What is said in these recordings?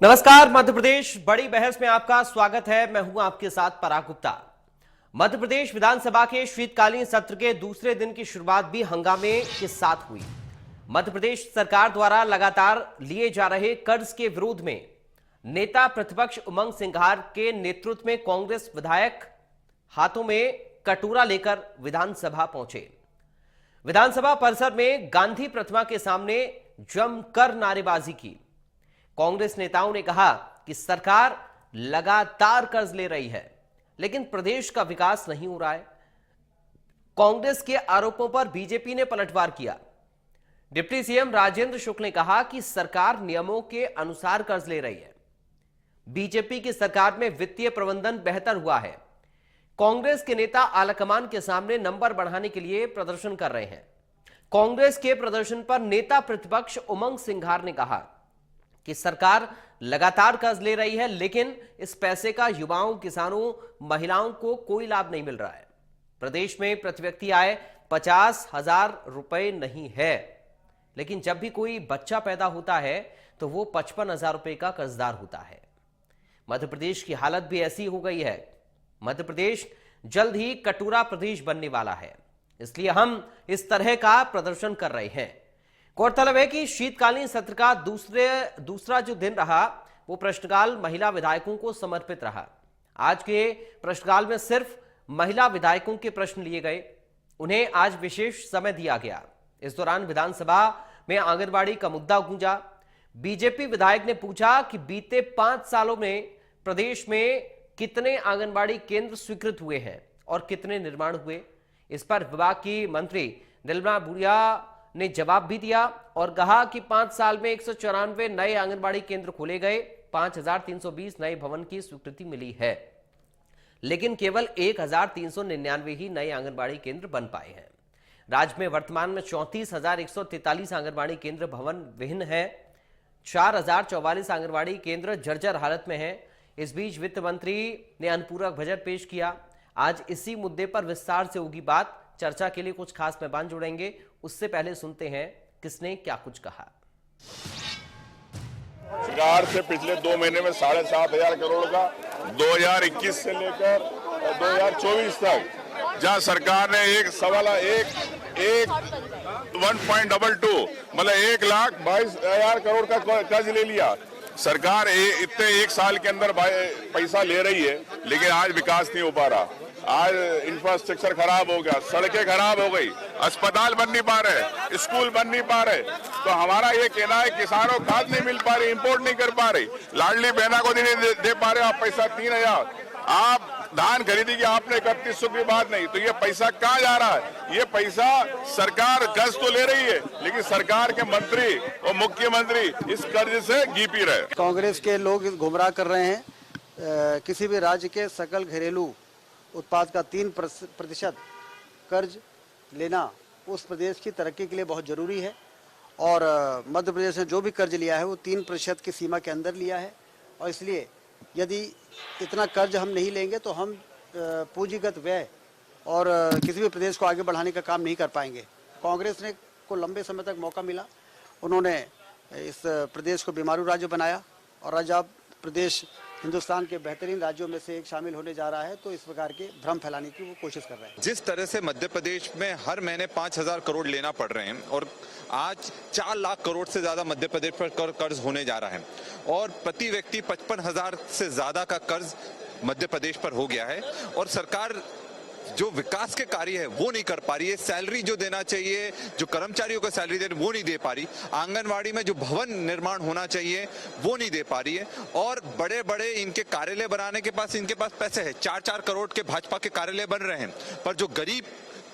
नमस्कार, मध्य प्रदेश बड़ी बहस में आपका स्वागत है। मैं हूं आपके साथ पराग गुप्ता। मध्य प्रदेश विधानसभा के शीतकालीन सत्र के दूसरे दिन की शुरुआत भी हंगामे के साथ हुई। मध्य प्रदेश सरकार द्वारा लगातार लिए जा रहे कर्ज के विरोध में नेता प्रतिपक्ष उमंग सिंघार के नेतृत्व में कांग्रेस विधायक हाथों में कटोरा लेकर विधानसभा पहुंचे। विधानसभा परिसर में गांधी प्रतिमा के सामने जमकर नारेबाजी की। कांग्रेस नेताओं ने कहा कि सरकार लगातार कर्ज ले रही है, लेकिन प्रदेश का विकास नहीं हो रहा है। कांग्रेस के आरोपों पर बीजेपी ने पलटवार किया। डिप्टी सीएम राजेंद्र शुक्ल ने कहा कि सरकार नियमों के अनुसार कर्ज ले रही है। बीजेपी की सरकार में वित्तीय प्रबंधन बेहतर हुआ है। कांग्रेस के नेता आलाकमान के सामने नंबर बढ़ाने के लिए प्रदर्शन कर रहे हैं। कांग्रेस के प्रदर्शन पर नेता प्रतिपक्ष उमंग सिंघार ने कहा कि सरकार लगातार कर्ज ले रही है, लेकिन इस पैसे का युवाओं, किसानों, महिलाओं को कोई लाभ नहीं मिल रहा है। प्रदेश में प्रति व्यक्ति आय 50,000 रुपए नहीं है, लेकिन जब भी कोई बच्चा पैदा होता है तो वो 55,000 रुपए का कर्जदार होता है। मध्य प्रदेश की हालत भी ऐसी हो गई है। मध्य प्रदेश जल्द ही कटोरा प्रदेश बनने वाला है, इसलिए हम इस तरह का प्रदर्शन कर रहे हैं। गौरतलब है कि शीतकालीन सत्र का दूसरा जो दिन रहा वो प्रश्नकाल महिला विधायकों को समर्पित रहा। आज के प्रश्नकाल में सिर्फ महिला विधायकों के प्रश्न लिए गए, उन्हें आज विशेष समय दिया गया। इस दौरान विधानसभा में आंगनबाड़ी का मुद्दा गूंजा। बीजेपी विधायक ने पूछा कि बीते 5 सालों में प्रदेश में कितने आंगनबाड़ी केंद्र स्वीकृत हुए हैं और कितने निर्माण हुए। इस पर विभाग की मंत्री नीलमा भूरिया ने जवाब भी दिया और कहा कि 5 साल में 194 नए आंगनबाड़ी केंद्र खोले गए, 5,320 नए भवन की स्वीकृति मिली है, लेकिन केवल 1,399 ही नए आंगनबाड़ी केंद्र बन पाए हैं। राज्य में वर्तमान में 34,143 आंगनबाड़ी केंद्र भवन विहीन है। 4,044 आंगनबाड़ी केंद्र जर्जर हालत में है। इस बीच वित्त मंत्री ने अनुपूरक बजट पेश किया। आज इसी मुद्दे पर विस्तार से होगी बात। चर्चा के लिए कुछ खास मेहमान जुड़ेंगे, उससे पहले सुनते हैं किसने क्या कुछ कहा। सरकार से पिछले 2 महीने में 7,500 करोड़ का 2021 से लेकर 2024 तक, जहां सरकार ने 1.22 मतलब 1,22,000 करोड़ का कर्ज ले लिया। सरकार इतने 1 साल के अंदर पैसा ले रही है, लेकिन आज विकास नहीं हो पा रहा। आज इंफ्रास्ट्रक्चर खराब हो गया, सड़कें खराब हो गई, अस्पताल बन नहीं पा रहे, स्कूल बन नहीं पा रहे। तो हमारा ये कहना है किसानों को खाद नहीं मिल पा रही, इंपोर्ट नहीं कर पा रही, लाडली बहना को नहीं दे पा रहे। आप पैसा 3,000, आप धान खरीदी की आपने 3100 की बात नहीं, तो ये पैसा कहाँ जा रहा है? ये पैसा सरकार कर्ज तो ले रही है, लेकिन सरकार के मंत्री और मुख्यमंत्री इस कर्ज से घी रहे। कांग्रेस के लोग गुमराह कर रहे हैं। किसी भी राज्य के सकल घरेलू उत्पाद का 3% कर्ज लेना उस प्रदेश की तरक्की के लिए बहुत ज़रूरी है। और मध्य प्रदेश ने जो भी कर्ज लिया है वो 3% की सीमा के अंदर लिया है, और इसलिए यदि इतना कर्ज हम नहीं लेंगे तो हम पूंजीगत व्यय और किसी भी प्रदेश को आगे बढ़ाने का काम नहीं कर पाएंगे। कांग्रेस ने को लंबे समय तक मौका मिला, उन्होंने इस प्रदेश को बीमारू राज्य बनाया, और आज अब प्रदेश हिंदुस्तान के बेहतरीन राज्यों में से एक शामिल होने जा रहा है, तो इस प्रकार के भ्रम फैलाने की वो कोशिश कर रहे हैं। जिस तरह से मध्य प्रदेश में हर महीने 5,000 करोड़ लेना पड़ रहे हैं, और आज 4 लाख करोड़ से ज्यादा मध्य प्रदेश पर कर्ज होने जा रहा है, और प्रति व्यक्ति 55,000 से ज्यादा का कर्ज मध्य प्रदेश पर हो गया है, और सरकार जो विकास के कार्य है वो नहीं कर पा रही है। सैलरी जो देना चाहिए, जो कर्मचारियों को सैलरी देनी, वो नहीं दे पा रही। आंगनवाड़ी में जो भवन निर्माण होना चाहिए वो नहीं दे पा रही है, और बड़े बड़े इनके कार्यालय बनाने के पास इनके पास पैसे है। 4-4 करोड़ के भाजपा के कार्यालय बन रहे हैं, पर जो गरीब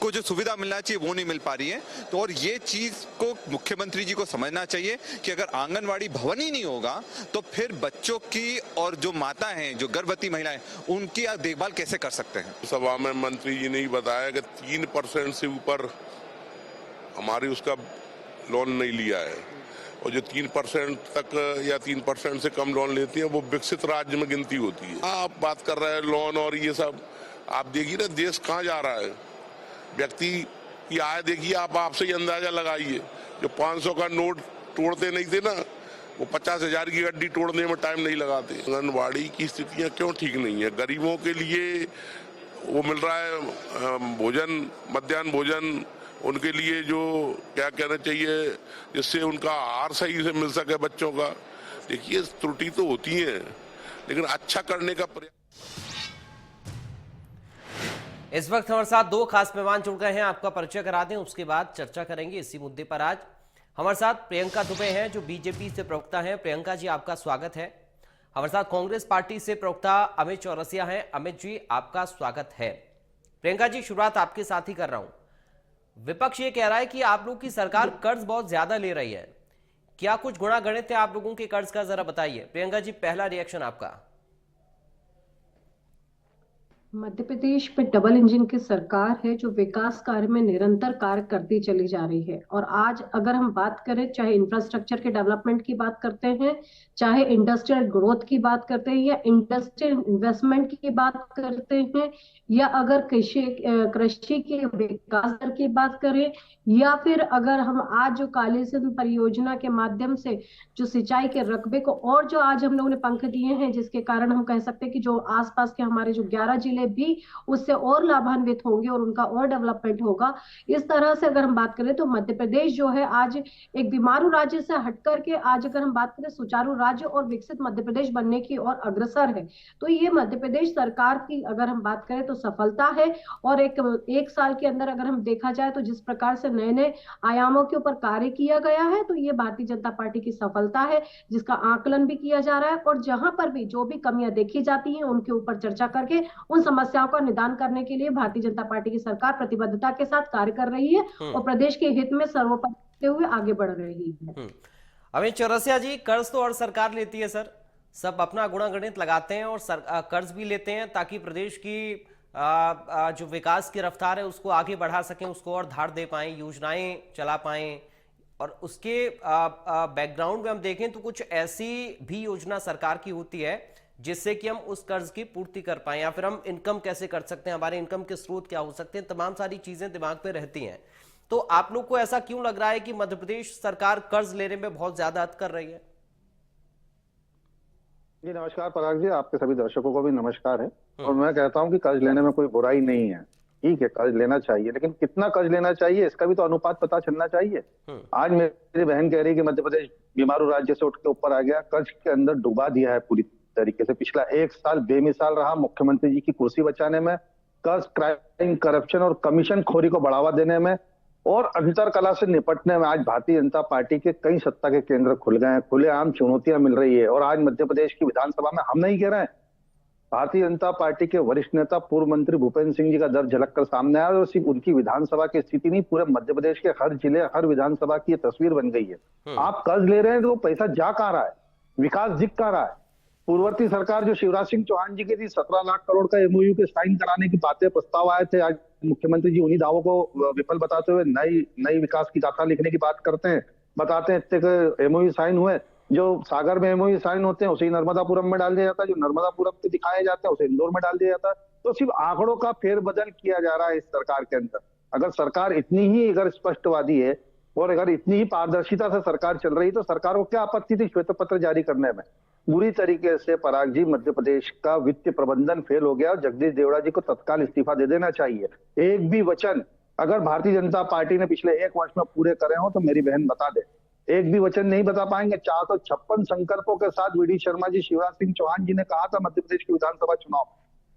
को जो सुविधा मिलना चाहिए वो नहीं मिल पा रही है। तो और ये चीज को मुख्यमंत्री जी को समझना चाहिए कि अगर आंगनवाड़ी भवन ही नहीं होगा तो फिर बच्चों की और जो माता हैं, जो गर्भवती महिलाएं, उनकी देखभाल कैसे कर सकते हैं। सभा में मंत्री जी ने बताया कि 3% से ऊपर हमारी उसका लोन नहीं लिया है, और जो 3% तक या 3% से कम लोन लेती है वो विकसित राज्य में गिनती होती है। आप बात कर रहे हैं लोन और ये सब, आप देखिए ना देश कहाँ जा रहा है। व्यक्ति की आय देखिए, आप आपसे ही अंदाजा लगाइए। जो 500 का नोट तोड़ते नहीं थे ना, वो 50,000 की गड्डी तोड़ने में टाइम नहीं लगाते। आंगनबाड़ी की स्थितियां क्यों ठीक नहीं है? गरीबों के लिए वो मिल रहा है भोजन, मध्याह्न भोजन, उनके लिए जो क्या कहना चाहिए जिससे उनका आहार सही से मिल सके बच्चों का। देखिए त्रुटि तो होती है, लेकिन अच्छा करने का प्रयास। इस वक्त हमारे साथ दो खास मेहमान जुड़ गए हैं, आपका परिचय करा दें, उसके बाद चर्चा करेंगे इसी मुद्दे पर। आज हमारे साथ प्रियंका दुबे हैं जो बीजेपी से प्रवक्ता हैं। प्रियंका जी आपका स्वागत है। हमारे साथ कांग्रेस पार्टी से प्रवक्ता अमित चौरसिया हैं। अमित जी आपका स्वागत है। प्रियंका जी शुरुआत आपके साथ ही कर रहा हूं। विपक्ष ये कह रहा है कि आप लोग की सरकार कर्ज बहुत ज्यादा ले रही है, क्या कुछ गुणा गणित है आप लोगों के कर्ज का, जरा बताइए। प्रियंका जी पहला रिएक्शन आपका। मध्य प्रदेश में डबल इंजन की सरकार है जो विकास कार्य में निरंतर कार्य करती चली जा रही है। और आज अगर हम बात करें, चाहे इंफ्रास्ट्रक्चर के डेवलपमेंट की बात करते हैं, चाहे इंडस्ट्रियल ग्रोथ की बात करते हैं, या इंडस्ट्रियल इन्वेस्टमेंट की बात करते हैं, या अगर कृषि के विकास दर की बात करें, या फिर अगर हम आज जो काली सिंध परियोजना के माध्यम से जो सिंचाई के रकबे को और जो आज हम लोगों ने पंख दिए हैं, जिसके कारण हम कह सकते हैं कि जो आसपास के हमारे जो 11 जिले भी उससे और लाभान्वित होंगे और उनका और डेवलपमेंट होगा। इस तरह से अगर हम बात करें तो मध्य प्रदेश जो है आज एक बीमारू राज्य से हट करके आज अगर हम बात करें सुचारू राज्य और विकसित मध्य प्रदेश बनने की ओर अग्रसर है। तो ये मध्य प्रदेश सरकार की अगर हम बात करें तो सफलता है। और एक साल के अंदर अगर हम देखा जाए तो जिस प्रकार से नए नए आयामों के ऊपर कार्य किया गया है, तो ये भारतीय जनता पार्टी की सफलता है जिसका आकलन भी किया जा रहा है। और जहां पर भी जो भी कमियां देखी जाती हैं उनके ऊपर चर्चा करके उन समस्याओं का निदान करने के लिए भारतीय जनता पार्टी की सरकार प्रतिबद्धता के साथ कार्य कर रही है और प्रदेश के हित में सर्वोपरि करते हुए आगे बढ़ रही है। अमित चौरसिया जी, कर्ज तो और सरकार लेती है सर, सब अपना गुणा गणित लगाते हैं और कर्ज भी लेते हैं ताकि प्रदेश की जो विकास की रफ्तार है उसको आगे बढ़ा सकें, उसको और धार दे पाएं, योजनाएं चला पाएं। और उसके बैकग्राउंड में हम देखें तो कुछ ऐसी भी योजना सरकार की होती है जिससे कि हम उस कर्ज की पूर्ति कर पाएं, या फिर हम इनकम कैसे कर सकते हैं, हमारे इनकम के स्रोत क्या हो सकते हैं, तमाम सारी चीजें दिमाग पे रहती हैं। तो आप लोग को ऐसा क्यों लग रहा है कि मध्य प्रदेश सरकार कर्ज लेने में बहुत ज्यादा हद कर रही है? जी नमस्कार पराग जी, आपके सभी दर्शकों को भी नमस्कार है। और मैं कहता हूं कि कर्ज लेने में कोई बुराई नहीं है, ठीक है कर्ज लेना चाहिए, लेकिन कितना कर्ज लेना चाहिए इसका भी तो अनुपात पता चलना चाहिए। आज मेरी बहन कह रही है कि मध्य प्रदेश बीमारू राज्य से उठ के ऊपर आ गया, कर्ज के अंदर डुबा दिया है पूरी तरीके से। पिछला एक साल बेमिसाल रहा मुख्यमंत्री जी की कुर्सी बचाने में, कर्ज, क्राइम, करप्शन और कमीशन खोरी को बढ़ावा देने में और अंतर कला से निपटने में। आज भारतीय जनता पार्टी के कई सत्ता के केंद्र खुल गए हैं, खुलेआम चुनौतियां मिल रही है। और आज मध्य प्रदेश की विधानसभा में हम नहीं कह रहे हैं, भारतीय जनता पार्टी के वरिष्ठ नेता पूर्व मंत्री भूपेंद्र सिंह जी का दर्द झलक कर सामने आया और सिर्फ उनकी विधानसभा की स्थिति नहीं, पूरे मध्य प्रदेश के हर जिले, हर विधानसभा की तस्वीर बन गई है। आप कर्ज ले रहे हैं तो पैसा जा कहां रहा है, विकास दिख कहां रहा है। पूर्ववर्ती सरकार जो शिवराज सिंह चौहान जी की थी, 17 लाख करोड़ का एमओयू के साइन कराने की बातें, प्रस्ताव आए थे। आज मुख्यमंत्री जी उन्हीं दावों को विफल बताते हुए नई विकास की गाथा लिखने की बात करते हैं, बताते हैं इतने एमओयू साइन हुए। जो सागर में एमओयू साइन होते हैं उसे नर्मदापुरम में डाल दिया जाता है, जो नर्मदापुरम पे दिखाया जाता है उसे इंदौर में डाल दिया जाता है। तो सिर्फ आंकड़ों का फेरबदल किया जा रहा है इस सरकार के अंदर। अगर सरकार इतनी ही अगर स्पष्टवादी है और अगर इतनी ही पारदर्शिता से सरकार चल रही तो सरकार को क्या आपत्ति थी श्वेत पत्र जारी करने में। बुरी तरीके से पराग जी मध्य प्रदेश का वित्तीय प्रबंधन फेल हो गया और जगदीश देवड़ा जी को तत्काल इस्तीफा दे देना चाहिए। एक भी वचन अगर भारतीय जनता पार्टी ने पिछले एक वर्ष में पूरे करे हो तो मेरी बहन बता दे, एक भी वचन नहीं बता पाएंगे। 456 संकल्पों के साथ वीडी शर्मा जी, शिवराज सिंह चौहान जी ने कहा था मध्य प्रदेश की विधानसभा चुनाव,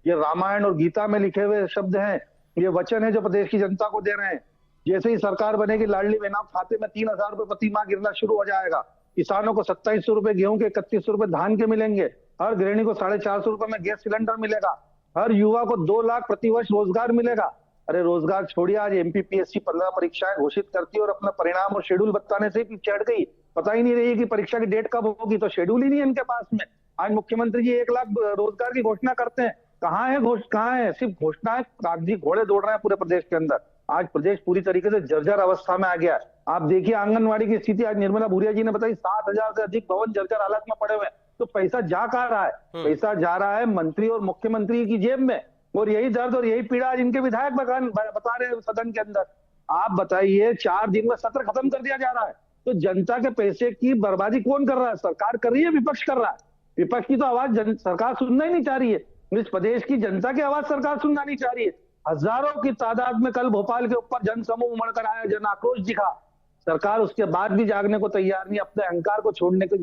ये रामायण और गीता में लिखे हुए शब्द हैं, ये वचन है जो प्रदेश की जनता को दे रहे हैं। जैसे ही सरकार बनेगी लाडली बहना खाते में 3,000 रुपए प्रति माह गिरना शुरू हो जाएगा। किसानों को 2700 रुपए गेहूं के, 3100 रुपए धान के मिलेंगे। हर गृहिणी को 450 रुपए में गैस सिलेंडर मिलेगा। हर युवा को 2 लाख प्रतिवर्ष रोजगार मिलेगा। अरे रोजगार छोड़िए, आज एमपीपीएससी 15 परीक्षाएं घोषित करती है और अपना परिणाम और शेड्यूल बताने से ही चढ़ गई। पता ही नहीं रही कि परीक्षा की डेट कब होगी, तो शेड्यूल ही नहीं है इनके पास में। आज मुख्यमंत्री जी 1 लाख रोजगार की घोषणा करते हैं, कहाँ है सिर्फ घोषणा है, कागजी घोड़े दौड़ रहे हैं पूरे प्रदेश के अंदर। आज प्रदेश पूरी तरीके से जर्जर अवस्था में आ गया है। आप देखिए आंगनवाड़ी की स्थिति, आज निर्मला भूरिया जी ने बताई 7,000 से अधिक भवन जर्जर हालत में पड़े हुए हैं। तो पैसा जा कहां रहा है? पैसा जा रहा है मंत्री और मुख्यमंत्री की जेब में, और यही दर्द और यही पीड़ा आज इनके विधायक बता रहे हैं सदन के अंदर। आप बताइए 4 दिन में सत्र खत्म कर दिया जा रहा है, तो जनता के पैसे की बर्बादी कौन कर रहा है? सरकार कर रही है, विपक्ष कर रहा है। विपक्ष की तो आवाज सरकार सुनना ही नहीं चाह रही है। इस प्रदेश की जनता की आवाज सरकार सुनना नहीं चाह रही है। हजारों की तादाद में कल भोपाल के ऊपर जनसमूह उमड़कर आया, जन आक्रोश दिखा। सरकार उसके बाद भी जागने को तैयार नहीं, अपने अहंकार को छोड़ने को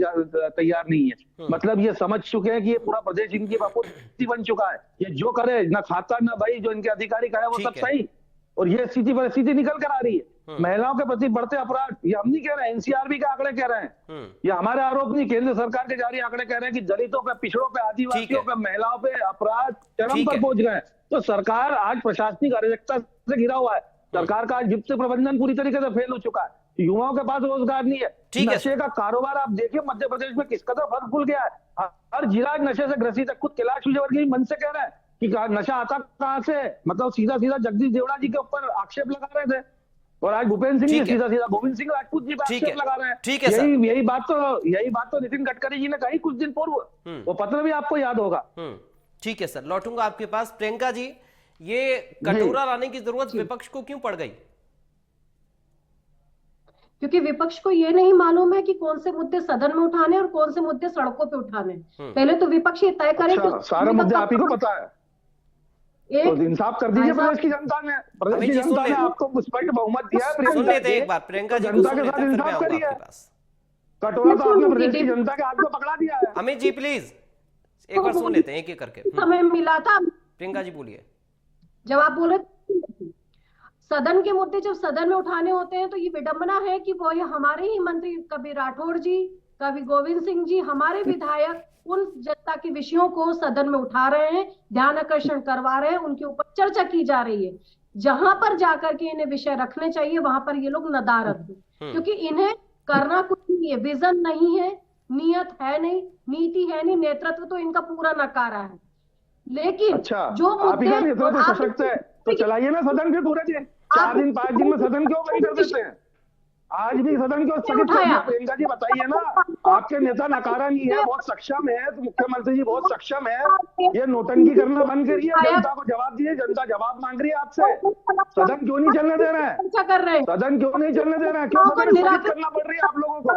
तैयार नहीं है। मतलब ये समझ चुके हैं कि ये पूरा प्रदेश इनकी बापूती बन चुका है। ये जो करे, ना खाता ना भाई, जो इनके अधिकारी करे वो सब सही। और ये स्थिति परिस्थिति निकल कर आ रही है। महिलाओं के प्रति बढ़ते अपराध, ये हम नहीं कह रहे हैं, एनसीआरबी के आंकड़े कह रहे हैं, ये हमारे आरोप नहीं, केंद्र सरकार के जारी आंकड़े कह रहे हैं कि दलितों पे, पिछड़ों पे, आदिवासियों पे, महिलाओं पे अपराध चरम पर पहुंच गए। तो सरकार आज प्रशासनिक अराजकता से घिरा हुआ है। सरकार का वित्त प्रबंधन पूरी तरीके से फेल हो चुका है। युवाओं के पास रोजगार नहीं है। नशे का कारोबार आप देखिए मध्य प्रदेश में किस कदर फल फूल गया है। हर जिला नशे से ग्रसित है। खुद कैलाश विजयवर्गीय मन से कह रहे हैं कि नशा आता कहां से, मतलब सीधा सीधा जगदीश देवड़ा जी के ऊपर आक्षेप लगा रहे थे, और आज भूपेंद्र सिंह जी सीधा सीधा गोविंद सिंह राजपूत जी पर आक्षेप लगा रहे हैं। ठीक है, यही बात तो नितिन गडकरी जी ने कही कुछ दिन पूर्व, वो पत्र भी आपको याद होगा। ठीक है सर, लौटूंगा आपके पास। प्रियंका जी, ये कटोरा लाने की जरूरत विपक्ष को क्यों पड़ गई? क्योंकि विपक्ष को ये नहीं मालूम है कि कौन से मुद्दे सदन में उठाने और कौन से मुद्दे सड़कों पे उठाने। पहले तो विपक्ष ये तय करे कि सारे मुद्दे आप ही को पता है, तो इंसाफ कर दीजिए। प्रदेश की जनता ने आपको स्पष्ट बहुमत दिया है। सुन लेते हैं एक बार प्रियंका जी, जनता के साथ इंसाफ करिए। कटोरा तो आपने प्रदेश की जनता के हाथ में पकड़ा दिया है। अमित जी प्लीज एक बार सुन लेते हैं एक एक करके। समय मिला था। प्रियंका जी बोलिए। जब आप बोले सदन के मुद्दे जब सदन में उठाने होते हैं तो ये विडंबना है कि वो हमारे ही मंत्री, कभी राठौड़ जी, कभी गोविंद सिंह जी, हमारे विधायक उन जनता के विषयों को सदन में उठा रहे हैं, ध्यान आकर्षण करवा रहे हैं, उनके ऊपर चर्चा की जा रही है। जहां पर जाकर के इन्हें विषय रखने चाहिए वहां पर ये लोग नदारद हैं, क्योंकि इन्हें करना कुछ नहीं है, विजन नहीं है, नियत है नहीं, नीति है नहीं, नेतृत्व तो इनका पूरा नकारा है। लेकिन जो मुद्दे सशक्त है तो चलाइए ना सदन के पूरे दिन, 4 दिन 5 दिन में सदन क्यों बंद कर देते हैं? आज भी सदन क्यों स्थगित कर दिया? प्रियंका जी बताइए ना, आपके नेता नकारा नहीं है, बहुत सक्षम है, तो मुख्यमंत्री जी बहुत सक्षम है। ये नोटंकी करना बंद करिए, जनता को जवाब दीजिए। जनता जवाब मांग रही है आपसे। सदन क्यों नहीं चलने दे रहे हैं? सदन क्यों नहीं चलने दे रहे हैं? क्यों सदन स्थगित करना पड़ रही है आप लोगों को?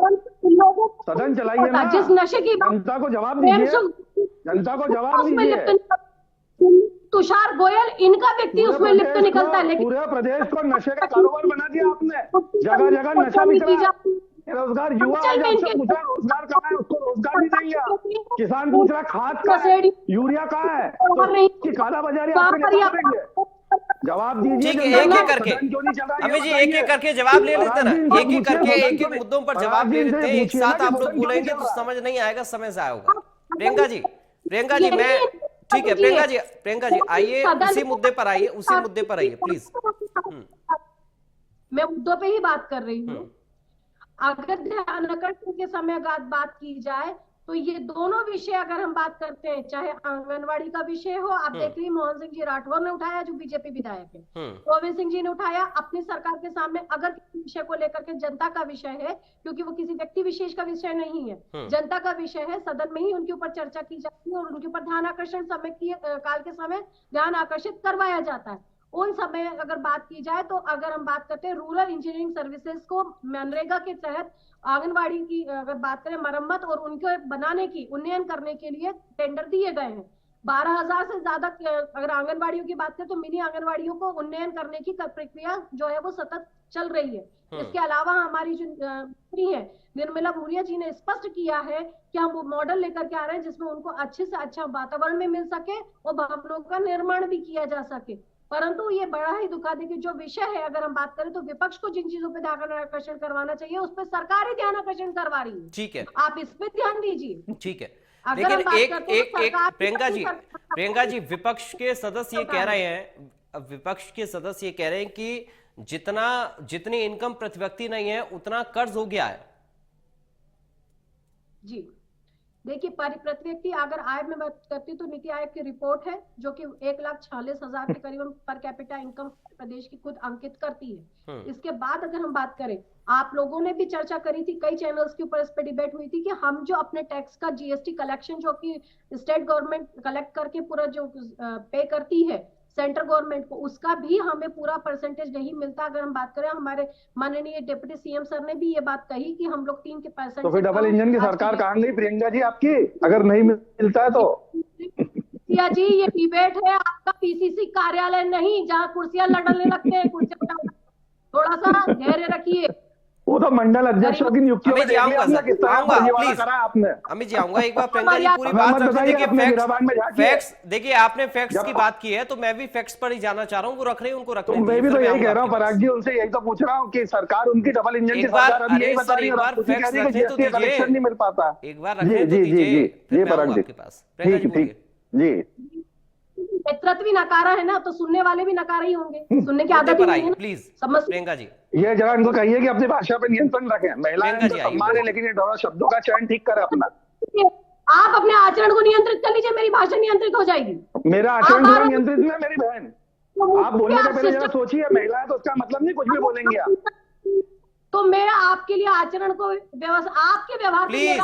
सदन चलाइए ना, जिस नशे की जनता को जवाब दीजिए, जनता को जवाब दीजिए। तुषार गोयल इनका व्यक्ति उसमें लिप्त निकलता है, लेकिन पूरे प्रदेश को नशे का कारोबार बना दिया आपने। जगह जगह नशा बिक रहा है। रोजगार, युवा आपसे पूछ रहा है रोजगार कहाँ है, उसको रोजगार नहीं देंगे आप। किसान पूछ रहा खाद कहाँ है, यूरिया कहाँ है, तो काला बाजारी आपके करेंगे। जवाब दीजिए। ठीक है, एक एक करके अमित जी एक एक करके जवाब ले लेते ना, एक एक करके एक एक मुद्दों पर जवाब ले लेते हैं। एक साथ आप लोग बोलेंगे तो समझ नहीं आएगा, समय से होगा। प्रियंका जी मैं ठीक है, प्रियंका जी आइए, उसी मुद्दे पर आइए प्लीज। मैं मुद्दों पे ही बात कर रही हूँ। अगर ध्यान आकर्षण के समय बात की जाए तो ये दोनों विषय अगर हम बात करते हैं, चाहे आंगनवाड़ी का विषय हो, आप देख रही मोहन सिंह जी राठौर ने उठाया जो बीजेपी विधायक है, गोविंद सिंह जी ने उठाया अपनी सरकार के सामने। अगर किसी विषय को लेकर के जनता का विषय है, क्योंकि वो किसी व्यक्ति विशेष का विषय नहीं है, जनता का विषय है, सदन में ही उनके ऊपर चर्चा की जाती है और उनके ऊपर ध्यान आकर्षण काल के समय ध्यान आकर्षित करवाया जाता है। उन समय अगर बात की जाए तो अगर हम बात करते हैं रूरल इंजीनियरिंग सर्विसेज को मनरेगा के तहत आंगनवाड़ी की अगर बात करें मरम्मत और उनके बनाने की, उन्नयन करने के लिए टेंडर दिए गए हैं। 12,000 से ज्यादा अगर आंगनवाड़ियों की बात करें तो मिनी आंगनवाड़ियों को उन्नयन करने की प्रक्रिया जो है वो सतत चल रही है। इसके अलावा हमारी जो मंत्री है निर्मला भूरिया जी ने स्पष्ट किया है कि हम वो मॉडल लेकर के आ रहे हैं जिसमें उनको अच्छे से अच्छा वातावरण में मिल सके और भवनों का निर्माण भी किया जा सके। परंतु ये बड़ा ही दुखा दे कि जो विषय है अगर हम बात करें तो विपक्ष को जिन चीजों पे ध्यान आकर्षण करवाना चाहिए उस पर सरकार ही ध्यान आकर्षण करवा रही है। ठीक है, आप इस पे ध्यान दीजिए। ठीक है, लेकिन एक प्रियंका जी विपक्ष के सदस्य ये कह रहे हैं कि जितनी इनकम प्रति व्यक्ति नहीं है उतना कर्ज हो गया है। जी देखिए, प्रति व्यक्ति अगर आय में बात करती तो नीति आयोग की रिपोर्ट है जो कि 1,46,000 के करीबन पर कैपिटा इनकम प्रदेश की खुद अंकित करती है। इसके बाद अगर हम बात करें, आप लोगों ने भी चर्चा करी थी, कई चैनल्स के ऊपर इस पे डिबेट हुई थी कि हम जो अपने टैक्स का जीएसटी कलेक्शन जो कि स्टेट गवर्नमेंट कलेक्ट करके पूरा जो पे करती है सेंट्रल गवर्नमेंट को, उसका भी हमें पूरा परसेंटेज नहीं मिलता। अगर हम बात करें, हमारे माननीय डिप्टी सीएम सर ने भी ये बात कही कि हम लोग 3% तो फिर डबल इंजन की सरकार कहाँ गई प्रियंका जी आपकी, अगर नहीं मिलता है तो? सिया जी, ये डिबेट है आपका, पीसीसी कार्यालय नहीं जहाँ कुर्सियां लड़ने लगते हैं। कुर्सियां थोड़ा सा धैर्य रखिए। वो तो मंडल अध्यक्षों की नियुक्तियों में अमित जी आऊंगा सर, आऊंगा प्लीज। आपने अमित जी आऊंगा एक बार, प्रियंका जी पूरी बात रखें। देखिए फैक्ट्स, देखिए आपने फैक्ट्स की बात की है तो मैं भी फैक्ट्स पर ही जाना चाह रहा हूँ। वो रख रहे हैं, उनको रखने तो मैं भी तो यही कह रहा हूँ पराग जी, उनसे यही तो पूछ रहा हूँ कि सरकार उनकी डबल इंजन की सरकार अभी यही बता रही है, कनेक्शन नहीं मिल पाता। एक बार रखने तो दीजिए, फिर मैं आऊंगा आपके पास। प्रियंका जी बोलिए। जी, नेतृत्व भी नकारा है ना, तो सुनने वाले भी नकारा ही होंगे, सुनने की आदत ही नहीं है ना। प्लीज समझ प्रियंका जी, ये जरा इनको कहिए कि अपनी भाषा पे नियंत्रण रखें। महिलाएं प्रियंका तो जी आइए। सम्मान है, लेकिन ये दोनों शब्दों का चयन ठीक करें अपना। आप अपने आचरण को नियंत्रित कर लीजिए, मेरी भाषा नियंत्रित हो जाएगी। मेरा आचरण थोड़ा नियंत्रित नहीं है मेरी बहन। आप बोलने से पहले जरा सोचिए, महिला है तो उसका मतलब नहीं कुछ भी बोलेंगे आप। तो मैं आपके लिए आचरण को आपके व्यवहार प्लीज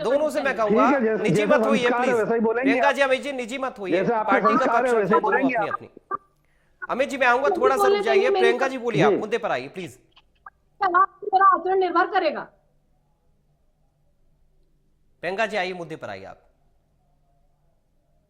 दोनों से मैं कहूंगा निजी मत होइए प्लीज। प्रियंका जी, अमित जी निजी मत होइए, पार्टी का पक्ष रखिए दोनों अपनी अपनी। अमित जी मैं आऊंगा, थोड़ा सा रुक जाइए। प्रियंका जी बोलिए, आप मुद्दे पर आइए प्लीज। मेरा आचरण निर्भर करेगा। प्रियंका जी आइए, मुद्दे पर आइए आप।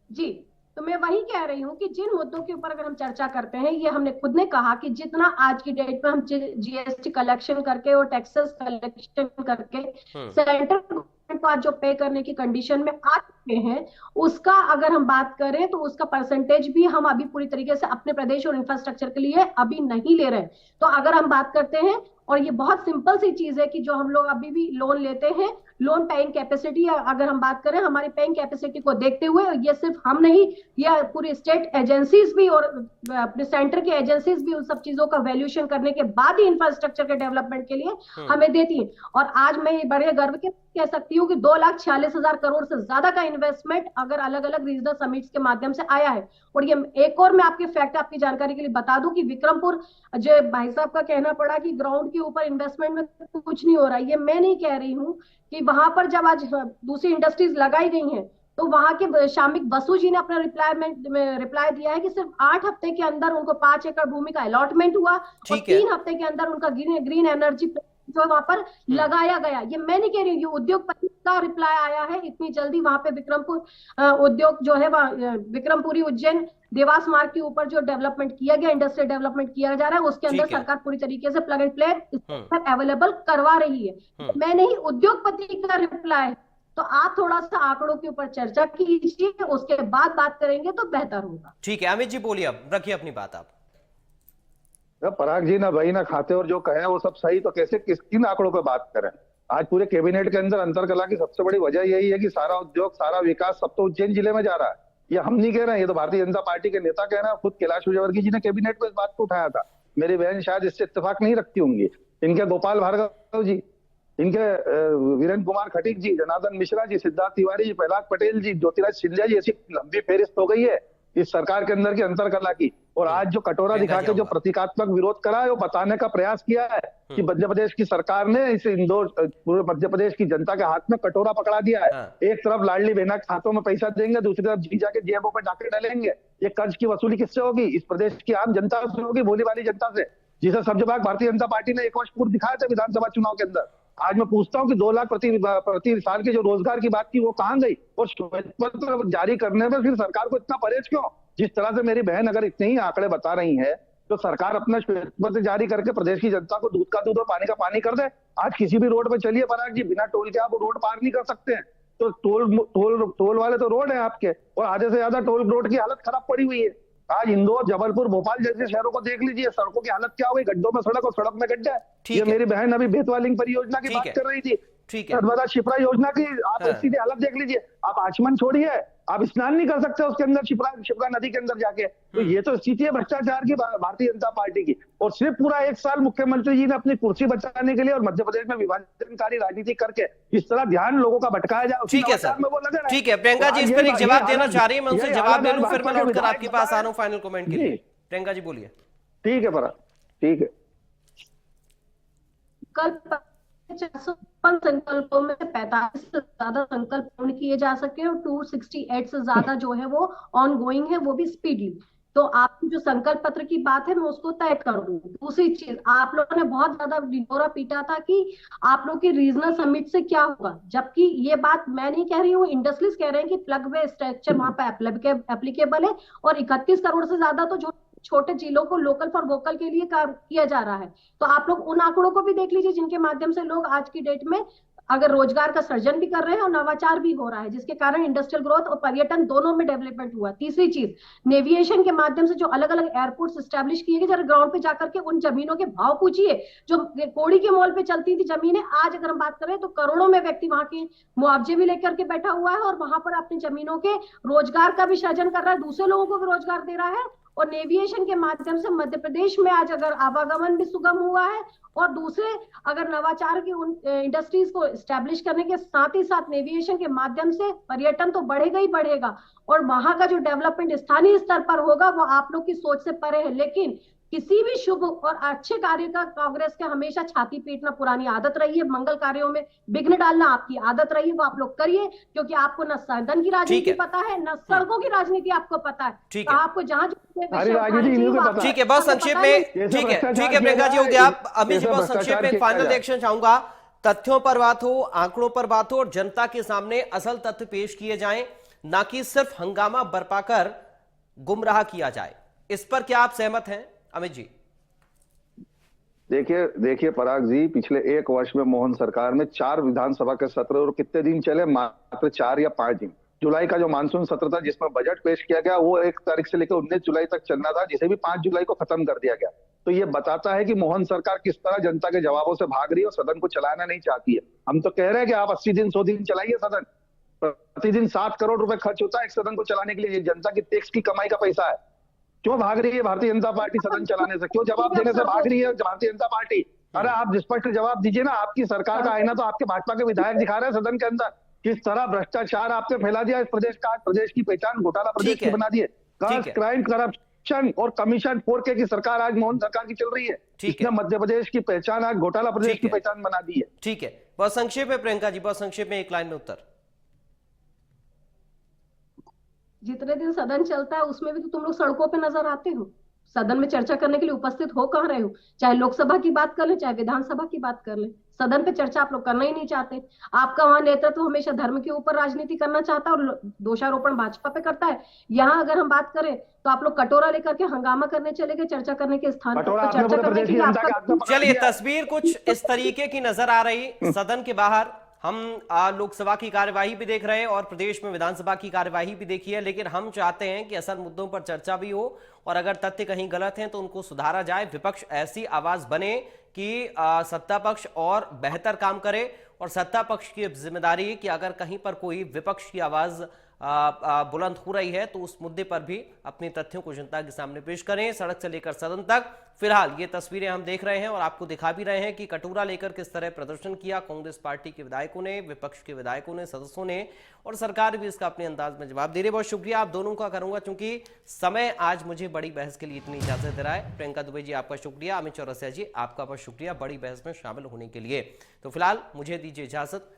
जी, तो मैं वही कह रही हूँ कि जिन मुद्दों के ऊपर अगर हम चर्चा करते हैं, ये हमने खुद ने कहा कि जितना आज की डेट में हम जीएसटी कलेक्शन करके और टैक्सेस कलेक्शन करके सेंट्रल गवर्नमेंट को आज जो पे करने की कंडीशन में आ चुके हैं, उसका अगर हम बात करें तो उसका परसेंटेज भी हम अभी पूरी तरीके से अपने प्रदेश और इंफ्रास्ट्रक्चर के लिए अभी नहीं ले रहे। तो अगर हम बात करते हैं, और ये बहुत सिंपल सी चीज है कि जो हम लोग अभी भी लोन लेते हैं, लोन पेइंग कैपेसिटी, अगर हम बात करें हमारी पेइंग कैपेसिटी को देखते हुए, ये सिर्फ हम नहीं, ये पूरी स्टेट एजेंसीज भी और अपने सेंटर की एजेंसीज भी उन सब चीजों का वैल्यूएशन करने के बाद ही इंफ्रास्ट्रक्चर के डेवलपमेंट के लिए हमें देती है। और आज मैं बड़े गर्व के कह सकती हूँ कि 2,46,000 करोड़ से ज्यादा का इन्वेस्टमेंट अगर अलग अलग रीजनल समिट्स के माध्यम से आया है। और ये एक और मैं आपके फैक्ट आपकी जानकारी के लिए बता दूं कि विक्रमपुर, जो भाई साहब का कहना पड़ा कि ग्राउंड के ऊपर इन्वेस्टमेंट में कुछ नहीं हो रहा है, ये मैं नहीं कह रही हूँ कि वहां पर जब आज दूसरी इंडस्ट्रीज लगाई गई हैं तो वहां के शामिक बसु जी ने अपना रिप्लाई दिया है कि सिर्फ 8 हफ्ते के अंदर उनको 5 एकड़ भूमि का अलॉटमेंट हुआ और 3 हफ्ते के अंदर उनका ग्रीन एनर्जी जो वहां पर लगाया गया। ये मैं नहीं कह रही हूँ, ये उद्योगपति का रिप्लाई आया है। इतनी जल्दी वहां पे विक्रमपुर उद्योग जो है विक्रमपुरी उज्जैन देवास मार्ग के ऊपर जो डेवलपमेंट किया गया, इंडस्ट्रियल डेवलपमेंट किया जा रहा है, उसके अंदर सरकार पूरी तरीके से प्लग एंड प्ले अवेलेबल करवा रही है। मैं नहीं, उद्योगपति का रिप्लाई। तो आप थोड़ा सा आंकड़ों के ऊपर चर्चा कीजिए, उसके बाद बात करेंगे तो बेहतर होगा। ठीक है अमित जी बोलिए, अब रखिए अपनी बात आप। पराग जी ना भाई ना खाते और जो कहे वो सब सही, तो कैसे किन आंकड़ों पे बात करें? आज पूरे कैबिनेट के अंदर अंतरकला की सबसे बड़ी वजह यही है कि सारा उद्योग, सारा विकास सब तो उज्जैन जिले में जा रहा है। ये हम नहीं कह रहे हैं, ये तो भारतीय जनता पार्टी के नेता कह रहे हैं। खुद कैलाश विजयवर्गीय जी ने कैबिनेट में इस बात को उठाया था। मेरी बहन शायद इससे इत्तेफाक नहीं रखती होंगी। इनके गोपाल भार्गव जी, इनके वीरेंद्र कुमार खटीक जी, जनार्दन मिश्रा जी, सिद्धार्थ तिवारी जी, प्रहलाद पटेल जी, ज्योतिराज सिंधिया जी, ऐसी लंबी फेरिस्त हो गई है इस सरकार के अंदर की अंतरकला की। और आज जो कटोरा दिखा के जो प्रतीकात्मक विरोध करा है, वो बताने का प्रयास किया है कि मध्य प्रदेश की सरकार ने इस इंदौर, पूरे मध्य प्रदेश की जनता के हाथ में कटोरा पकड़ा दिया है। एक तरफ लाडली बहना के हाथों में पैसा देंगे, दूसरी तरफ जीजा के जेबों पे डाके डालेंगे। ये कर्ज की वसूली किससे होगी? इस प्रदेश की आम जनता से होगी, भोली वाली जनता से, जिसे सब जवाब भारतीय जनता पार्टी ने 1 वर्ष पूर्व दिखाया था विधानसभा चुनाव के अंदर। आज मैं पूछता हूँ कि 2 लाख प्रति साल के जो रोजगार की बात की वो कहाँ गई? और श्वेत पत्र जारी करने में फिर सरकार को इतना परहेज क्यों? जिस तरह से मेरी बहन अगर इतने ही आंकड़े बता रही है, तो सरकार अपना श्वेत पत्र जारी करके प्रदेश की जनता को दूध का दूध और पानी का पानी कर दे। आज किसी भी रोड पे चलिए पराग जी, बिना टोल के आप रोड पार नहीं कर सकते हैं। तो टोल वाले तो रोड है आपके, और आधे से ज्यादा टोल रोड की हालत खराब पड़ी हुई है। आज इंदौर, जबलपुर, भोपाल जैसे शहरों को देख लीजिए, सड़कों की हालत क्या हो गई, गड्ढों में सड़क और सड़क में गड्ढा। ये मेरी बहन अभी बेतवा लिंक परियोजना की बात कर रही थी, नर्मदा शिप्रा योजना की आप सीधे हालत देख लीजिए। आप आचमन छोड़िए, आप स्नान नहीं कर सकते उसके अंदर, शिप्रा नदी के अंदर जाके। तो ये तो स्थिति है भ्रष्टाचार की भारतीय जनता पार्टी की। और सिर्फ पूरा 1 साल मुख्यमंत्री जी ने अपनी कुर्सी बचाने के लिए और मध्य प्रदेश में विभाजनकारी राजनीति करके इस तरह ध्यान लोगों का भटकाया जाए। ठीक है सर, ठीक है। प्रियंका जी इस पर एक जवाब देना चाह रही है, मैं उनसे जवाब ले लूं, फिर मैं लौटकर आपके पास आ रहा हूं फाइनल कमेंट के लिए। प्रियंका जी बोलिए। ठीक है परा, ठीक है। कल 455 संकल्पों में से 45 से ज्यादा संकल्प पूर्ण किए जा सके और 268 से ज्यादा जो है वो ऑन गोइंग है, वो भी स्पीडली। तो आपकी जो संकल्प पत्र की बात है मैं उसको तय कर दूं। दूसरी चीज, आप लोगों ने बहुत ज्यादा ढिंढोरा पीटा था कि आप लोग की रीजनल समिट से क्या होगा, जबकि ये बात मैं नहीं कह रही हूँ, इंडस्ट्रीज कह रहे हैं कि प्लग वे स्ट्रक्चर वहां पे एप्लीकेबल है और 31 करोड़ से ज्यादा तो जो छोटे जिलों को लोकल फॉर वोकल के लिए किया जा रहा है। तो आप लोग उन आंकड़ों को भी देख लीजिए जिनके माध्यम से लोग आज की डेट में अगर रोजगार का सृजन भी कर रहे हैं और नवाचार भी हो रहा है, जिसके कारण इंडस्ट्रियल ग्रोथ और पर्यटन दोनों में डेवलपमेंट हुआ। तीसरी चीज, नेविएशन के माध्यम से जो अलग अलग एयरपोर्ट्स स्टैब्लिश किए गए, जरा ग्राउंड पे जाकर के उन जमीनों के भाव पूछिए। जो कोड़ी के मोल पे चलती थी जमीनें, आज अगर हम बात करें तो करोड़ों में व्यक्ति वहां के मुआवजे भी लेकर के बैठा हुआ है और वहां पर अपनी जमीनों के रोजगार का भी सृजन कर रहा है, दूसरे लोगों को भी रोजगार दे रहा है। और नेविएशन के माध्यम से मध्य प्रदेश में आज अगर आवागमन भी सुगम हुआ है और दूसरे अगर नवाचार की उन इंडस्ट्रीज को स्टैब्लिश करने के साथ ही साथ नेविएशन के माध्यम से पर्यटन तो बढ़ेगा ही बढ़ेगा और वहां का जो डेवलपमेंट स्थानीय स्तर पर होगा वो आप लोग की सोच से परे है। लेकिन किसी भी शुभ और अच्छे कार्य का कांग्रेस के हमेशा छाती पीटना पुरानी आदत रही है, मंगल कार्यों में विघ्न डालना आपकी आदत रही है, वो आप लोग करिए, क्योंकि आपको न सदन की राजनीति पता है न सड़कों की राजनीति आपको पता है। ठीक है, है, आपको जहां ठीक है, बहुत संक्षेप में, ठीक है प्रियंका जी, हो गया। अमित जी, बहुत संक्षेप में फाइनल रिएक्शन चाहूंगा। तथ्यों पर बात हो, आंकड़ों पर बात हो और जनता के सामने असल तथ्य पेश किए जाएं, ना कि सिर्फ हंगामा बरपा कर गुमराह किया जाए। इस पर क्या आप सहमत हैं अमित जी? देखिए पराग जी, पिछले 1 वर्ष में मोहन सरकार में 4 विधानसभा के सत्र और कितने दिन चले, मात्र 4 या 5 दिन। जुलाई का जो मानसून सत्र था जिसमें बजट पेश किया गया वो 1 तारीख से लेकर 19 जुलाई तक चलना था, जिसे भी 5 जुलाई को खत्म कर दिया गया। तो ये बताता है कि मोहन सरकार किस तरह जनता के जवाबों से भाग रही है और सदन को चलाना नहीं चाहती है। हम तो कह रहे हैं कि आप 80 दिन 100 दिन चलाइए सदन, प्रतिदिन 7 करोड़ रुपए खर्च होता है एक सदन को चलाने के लिए, ये जनता की टैक्स की कमाई का पैसा है। क्यों भाग रही है भारतीय जनता पार्टी सदन चलाने से? क्यों जवाब देने से भाग रही है भारतीय जनता पार्टी? अरे आप स्पष्ट जवाब दीजिए ना। आपकी सरकार का आईना तो आपके भाजपा के विधायक दिखा रहे हैं सदन के अंदर, किस तरह भ्रष्टाचार आपने फैला दिया इस प्रदेश का। प्रदेश की पहचान घोटाला प्रदेश की बना दिए। क्राइम, करप्शन और कमीशन 4K की सरकार आज मोहन सरकार की चल रही है। इसने मध्य प्रदेश की पहचान आज घोटाला प्रदेश की पहचान बना दी है। ठीक है, बहुत संक्षेप में प्रियंका जी, बहुत संक्षेप में 1 लाइन में उत्तर। जितने दिन सदन चलता है उसमें भी तो तुम लोग सड़कों पे नजर आते हो, सदन में चर्चा करने के लिए उपस्थित हो कहाँ रहे हो? चाहे लोकसभा की बात कर ले, चाहे विधानसभा की बात कर ले, सदन पे चर्चा आप लोग करना ही नहीं चाहते। आपका वहां नेतृत्व हमेशा धर्म के ऊपर राजनीति करना चाहता है और दोषारोपण भाजपा पे करता है। यहाँ अगर हम बात करें तो आप लोग कटोरा लेकर के हंगामा करने चले गए चर्चा करने के स्थान पर। चर्चा करने के लिए आपका, चलिए, तस्वीर कुछ इस तरीके की नजर आ रही सदन के बाहर। हम लोकसभा की कार्यवाही भी देख रहे हैं और प्रदेश में विधानसभा की कार्यवाही भी देखी है, लेकिन हम चाहते हैं कि असल मुद्दों पर चर्चा भी हो और अगर तथ्य कहीं गलत हैं तो उनको सुधारा जाए। विपक्ष ऐसी आवाज बने कि सत्ता पक्ष और बेहतर काम करे और सत्ता पक्ष की जिम्मेदारी है कि अगर कहीं पर कोई विपक्ष की आवाज बुलंद हो रही है तो उस मुद्दे पर भी अपने तथ्यों को जनता के सामने पेश करें, सड़क से लेकर सदन तक। फिलहाल ये तस्वीरें हम देख रहे हैं और आपको दिखा भी रहे हैं कि कटोरा लेकर किस तरह प्रदर्शन किया कांग्रेस पार्टी के विधायकों ने, विपक्ष के विधायकों ने, सदस्यों ने, और सरकार भी इसका अपने अंदाज में जवाब दे रही है। बहुत शुक्रिया आप दोनों का करूंगा, क्योंकि समय आज मुझे बड़ी बहस के लिए इतनी इजाजत दे रहा है। प्रियंका दुबे जी आपका शुक्रिया, अमित चौरसिया जी आपका बहुत शुक्रिया बड़ी बहस में शामिल होने के लिए। तो फिलहाल मुझे दीजिए इजाजत।